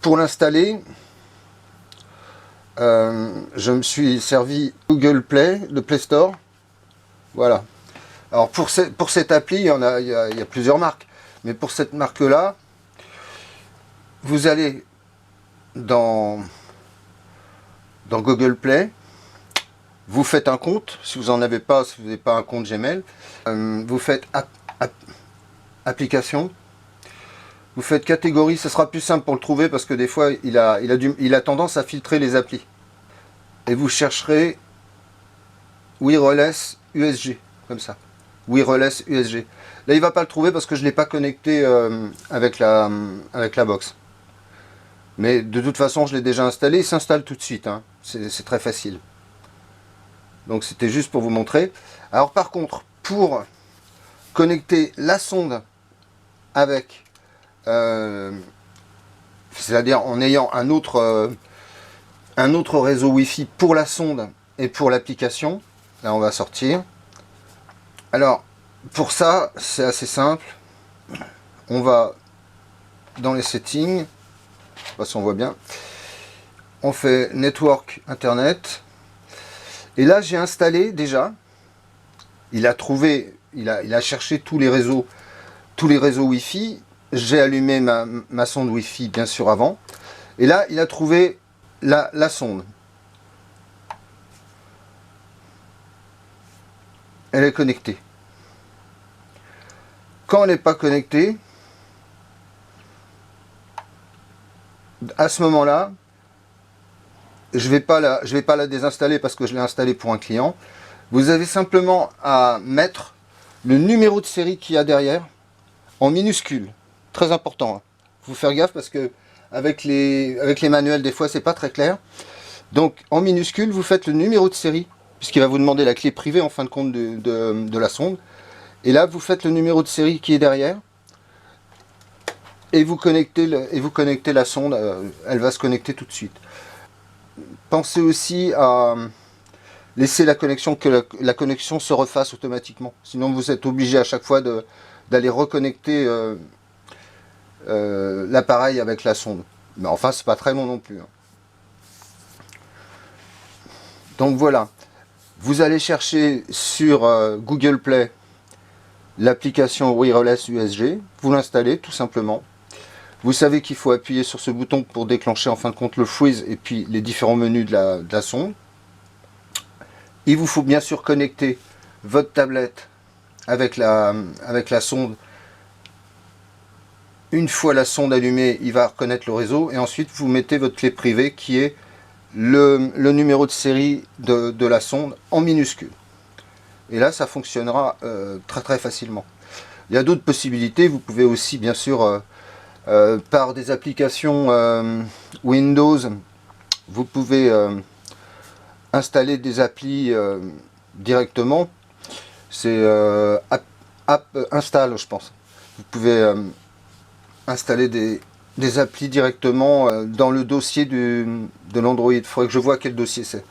Pour l'installer, je me suis servi Google Play, le Play Store. Voilà. Alors pour cette appli, il y a plusieurs marques. Mais pour cette marque-là, vous allez dans Google Play, vous faites un compte, si vous n'en avez pas, si vous n'avez pas un compte Gmail, vous faites application, vous faites catégorie, ce sera plus simple pour le trouver parce que des fois il a tendance à filtrer les applis. Et vous chercherez Wireless USG, comme ça. Wireless USG. Là il va pas le trouver parce que je ne l'ai pas connecté avec la box. Mais de toute façon je l'ai déjà installé, il s'installe tout de suite, hein. C'est très facile. Donc c'était juste pour vous montrer. Alors par contre, pour connecter la sonde avec, c'est-à-dire en ayant un autre réseau Wi-Fi pour la sonde et pour l'application, là on va sortir. Alors pour ça c'est assez simple. On va dans les settings, de toute façon on voit bien. On fait Network Internet. Et là j'ai installé déjà. Il a trouvé, il a cherché tous les réseaux Wi-Fi. J'ai allumé ma sonde Wi-Fi bien sûr avant. Et là il a trouvé la sonde. Elle est connectée. Quand elle n'est pas connectée, à ce moment-là, je vais pas la désinstaller parce que je l'ai installée pour un client. Vous avez simplement à mettre le numéro de série qu'il y a derrière en minuscule. Très important. Faut faire gaffe parce que avec les manuels des fois c'est pas très clair. Donc en minuscule vous faites le numéro de série puisqu'il va vous demander la clé privée en fin de compte de la sonde. Et là vous faites le numéro de série qui est derrière et vous connectez la sonde. Elle va se connecter tout de suite. Pensez aussi à laisser la connexion, que la connexion se refasse automatiquement. Sinon vous êtes obligé à chaque fois d'aller reconnecter l'appareil avec la sonde. Mais enfin c'est pas très long non plus. Donc voilà. Vous allez chercher sur Google Play l'application Wireless USG. Vous l'installez tout simplement. Vous savez qu'il faut appuyer sur ce bouton pour déclencher en fin de compte le freeze et puis les différents menus de la sonde. Il vous faut bien sûr connecter votre tablette avec la sonde. Une fois la sonde allumée, il va reconnaître le réseau et ensuite vous mettez votre clé privée qui est le numéro de série de la sonde en minuscule. Et là ça fonctionnera très facilement. Il y a d'autres possibilités. Vous pouvez aussi bien sûr par des applications Windows, vous pouvez installer des applis directement. C'est app install, je pense. Vous pouvez installer des applis directement dans le dossier de l'Android. Il faudrait que je vois quel dossier c'est.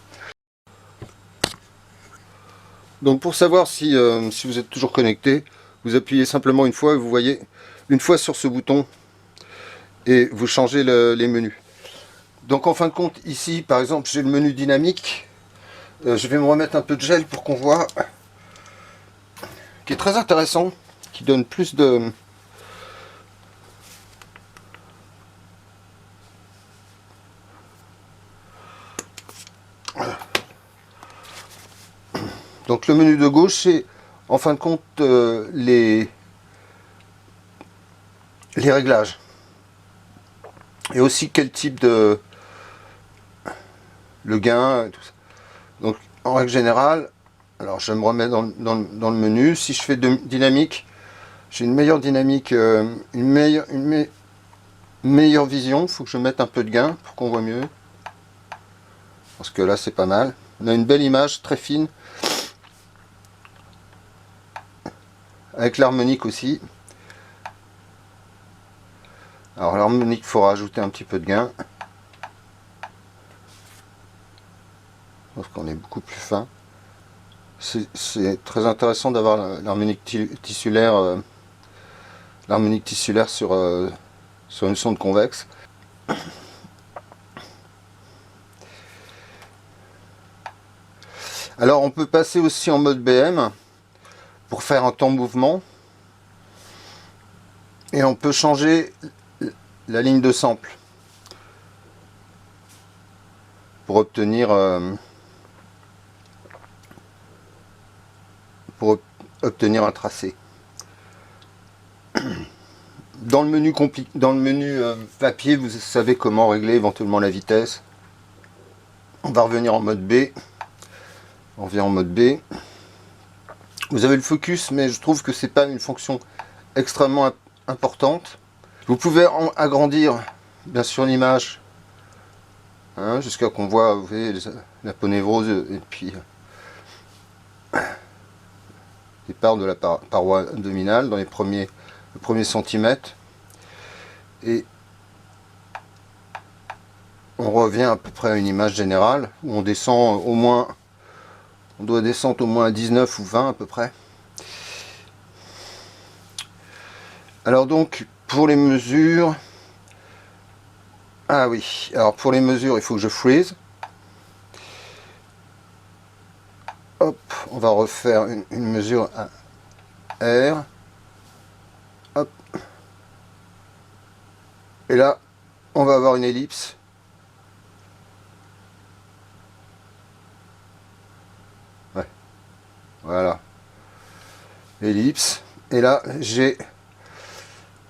Donc pour savoir si vous êtes toujours connecté, vous appuyez simplement une fois et vous voyez une fois sur ce bouton et vous changez les menus. Donc en fin de compte ici par exemple j'ai le menu dynamique. Je vais me remettre un peu de gel pour qu'on voit, qui est très intéressant, qui donne plus de donc le menu de gauche c'est en fin de compte les réglages et aussi quel type de le gain et tout ça. Donc en règle générale, alors je me remets dans le menu. Si je fais dynamique, j'ai une meilleure dynamique, une meilleure vision. Il faut que je mette un peu de gain pour qu'on voit mieux, parce que là c'est pas mal. On a une belle image très fine avec l'harmonique aussi. Alors l'harmonique, il faut rajouter un petit peu de gain parce qu'on est beaucoup plus fin. C'est très intéressant d'avoir l'harmonique tissulaire, sur une sonde convexe. Alors on peut passer aussi en mode BM pour faire un temps mouvement. Et on peut changer la ligne de sample pour obtenir un tracé. Dans le menu papier, vous savez comment régler éventuellement la vitesse. On va revenir en mode B. On revient en mode B. Vous avez le focus, mais je trouve que c'est pas une fonction extrêmement importante. Vous pouvez agrandir bien sûr l'image, hein, jusqu'à qu'on voit, vous voyez, l'aponévrose et puis les parts de la paroi abdominale dans le premier centimètre. Et on revient à peu près à une image générale où on descend au moins, on doit descendre au moins à 19 ou 20 à peu près. Alors donc pour les mesures, ah oui, alors pour les mesures il faut que je freeze. Hop, on va refaire une mesure à R. Hop. Et là, on va avoir une ellipse. Ouais. Voilà. Ellipse. Et là, j'ai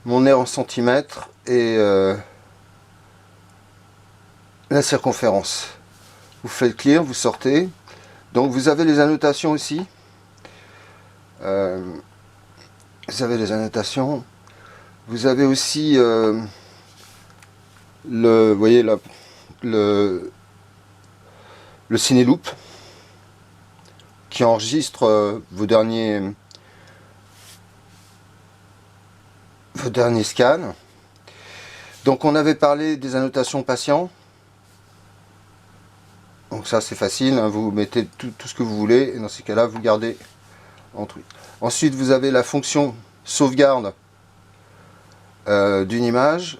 mon R en centimètres et la circonférence. Vous faites clear, vous sortez. Donc vous avez les annotations aussi. Vous avez les annotations. Vous avez aussi vous voyez le Cineloop qui enregistre vos derniers scans. Donc on avait parlé des annotations patients. Donc ça c'est facile, hein, vous mettez tout ce que vous voulez et dans ces cas-là vous gardez en truc. Ensuite vous avez la fonction sauvegarde d'une image.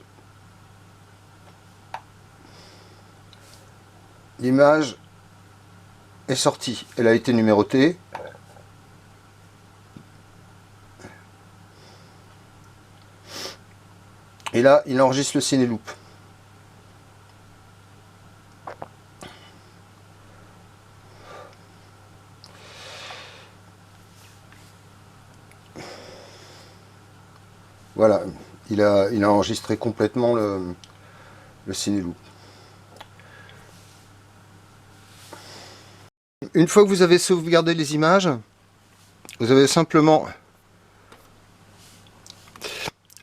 L'image est sortie, elle a été numérotée. Et là il enregistre le Cineloop. Voilà, il a enregistré complètement le Cineloop. Une fois que vous avez sauvegardé les images, vous avez simplement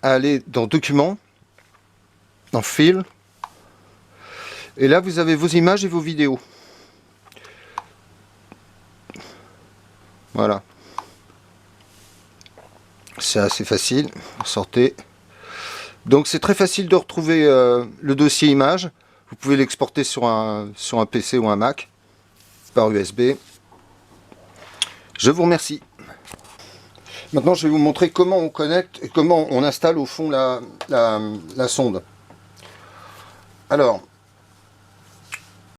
à aller dans Documents, dans File, et là vous avez vos images et vos vidéos. Voilà. C'est assez facile, vous sortez. Donc c'est très facile de retrouver le dossier image. Vous pouvez l'exporter sur un PC ou un Mac par USB. Je vous remercie. Maintenant je vais vous montrer comment on connecte et comment on installe au fond la sonde. Alors